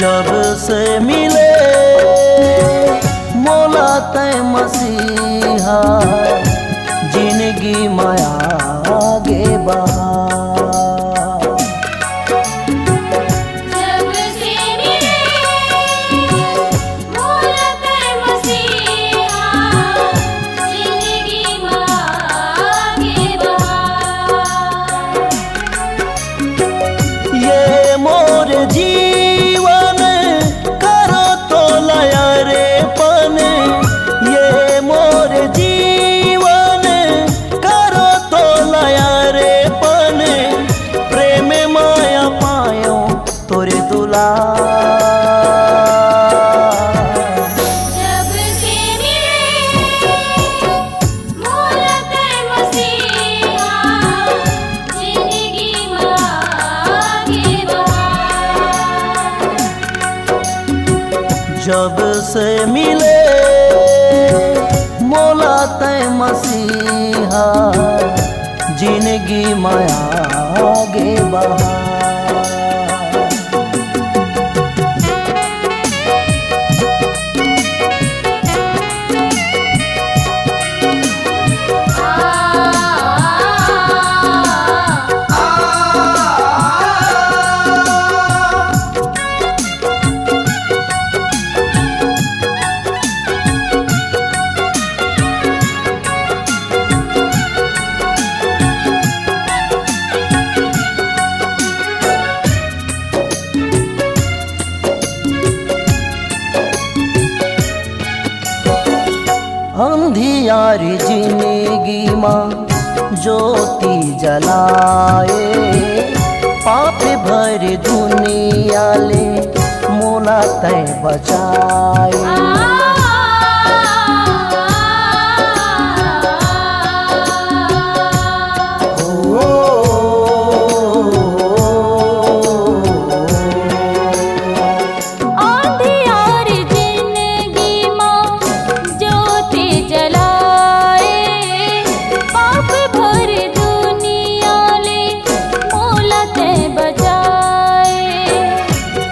जब से मिले मौला तय मसीहा, जिंदगी माया आगे बढ़ा। जीवन करो तो लया रे पन, ये मोर जीवन करो तो लया रे पन, प्रेम माया पायो तोरे दुला। जब से मिले मौला तय मसीहा, जिंदगी माया आगे बढ़ा। अंधियारी जिंदगी माँ ज्योति जलाए, पाप भरी दुनिया ले मौला तय बचाए।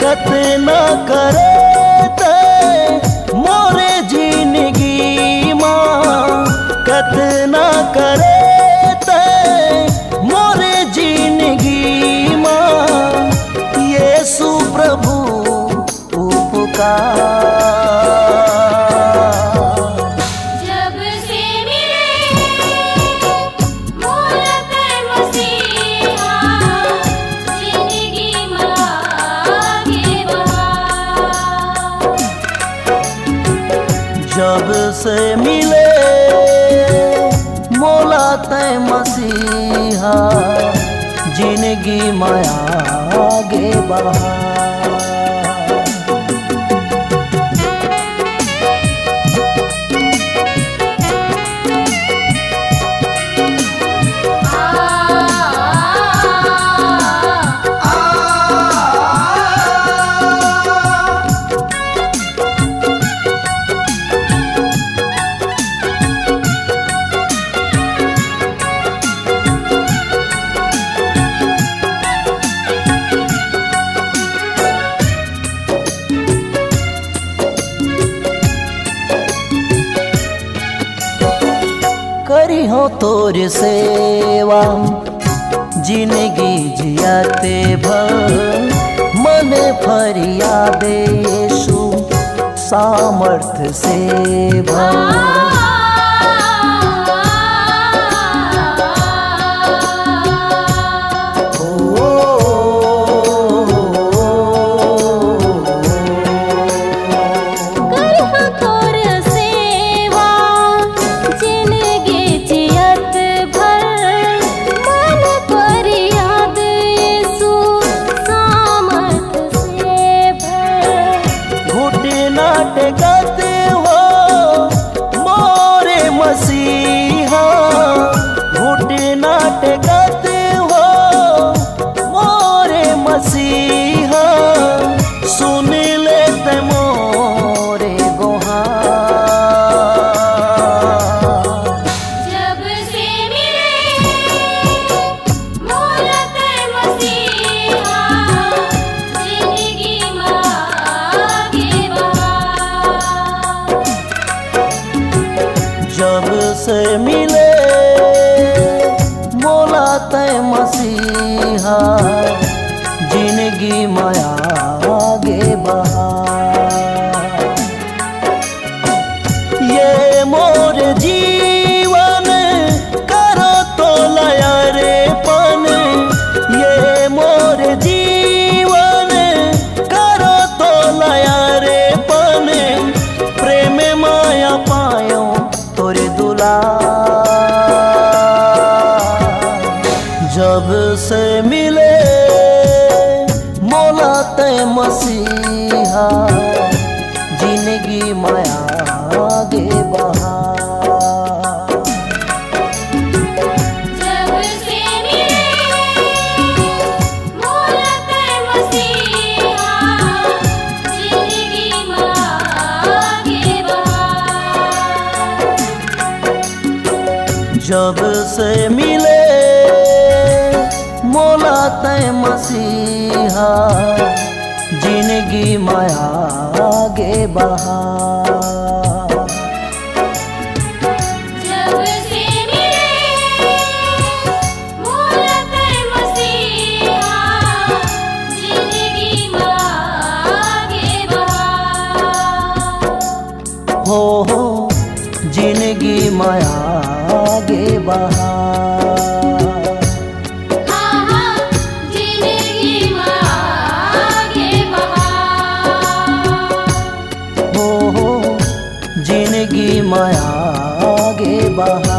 कतना करे ते मोरे जिंदगी माँ, कतना करे ते मोरे जिंदगी माँ, यीशु प्रभु उपकार। जब से मिले मौला तय मसीहा, जिंदगी माया आगे बढ़ा। करी हो तोर सेवा जिंदगी जियाते भर, मन फरियादे यीशु सामर्थ से भर। टेकते हो मोर से मिले मोला तय मसीहा जिंदगी माया आगे बढ़ा। ये मोर जीवन करो तो लया रे पन, ये मोर जीवन करो तो लया रे पन, प्रेम माया पायो तोरे दुला। जब से मिले मोला तय मसीहा जिंदगी माया आगे बढ़ा। जब से मिले मोला तय मसीहा जिंदगी माया आगे बढ़ा। जब से मिले मोला तय मसीहा जिंदगी माया आगे बढ़ा। जब से मिले मोला तय मसीहा जिंदगी माया आगे बढ़ा। हो जिंदगी माया आगे बढ़ा। जिंदगी माया आगे बढ़ा। हो जिंदगी माया आगे बढ़ा।